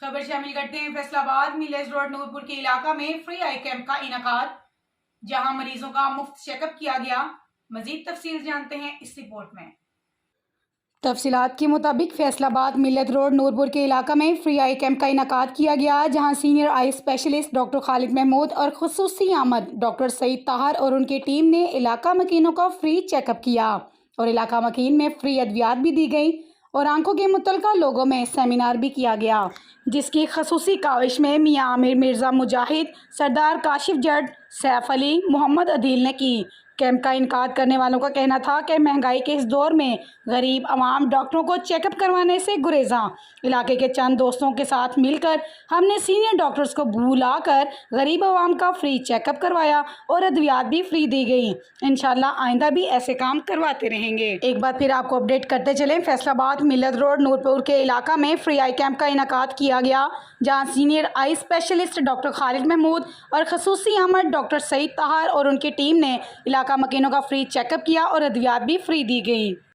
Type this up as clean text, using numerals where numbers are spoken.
खबर शामिल करते हैं फैसलाबाद मिलेज रोड नूरपुर के इलाका में फ्री आई कैंप का इनकाद, जहां मरीजों का मुफ्त चेकअप किया गया। मजीद तफसील जानते हैं इस रिपोर्ट में। तफसीलात के मुताबिक फैसलाबाद मिलत रोड नूरपुर के इलाका में फ्री आई कैंप का इनकाद किया गया, जहां senior eye specialist doctor Khalid Mahmood और खुसूसी आमद डॉक्टर सईद ताहर और उनकी टीम ने इलाका मकीनों का फ्री चेकअप किया और इलाका मकीन में फ्री अद्वियात भी दी गई और आंखों के मुतल्लिका लोगों में सेमिनार भी किया गया, जिसकी खसूसी काविश में मियाँ आमिर मिर्ज़ा मुजाहिद, सरदार काशिफ जट, सैफ अली, मोहम्मद अदील ने की। कैंप का इनकाद करने वालों का कहना था कि महंगाई के इस दौर में गरीब आवाम डॉक्टरों को चेकअप करवाने से गुरेजा। इलाके के चंद दोस्तों के साथ मिलकर हमने सीनियर डॉक्टर्स को बुलाकर गरीब आवाम का फ्री चेकअप करवाया और अद्वियात भी फ्री दी गई। इंशाल्लाह आइंदा भी ऐसे काम करवाते रहेंगे। एक बार फिर आपको अपडेट करते चलें, फैसलाबाद मिलत रोड नूरपुर के इलाका में फ्री आई कैंप का इनकाद किया गया, जहाँ senior eye specialist doctor Khalid Mahmood और खसूसी अहमद डॉक्टर सईद ताहर और उनकी टीम ने इलाका मकीनों का फ्री चेकअप किया और अद्वियात भी फ्री दी गई।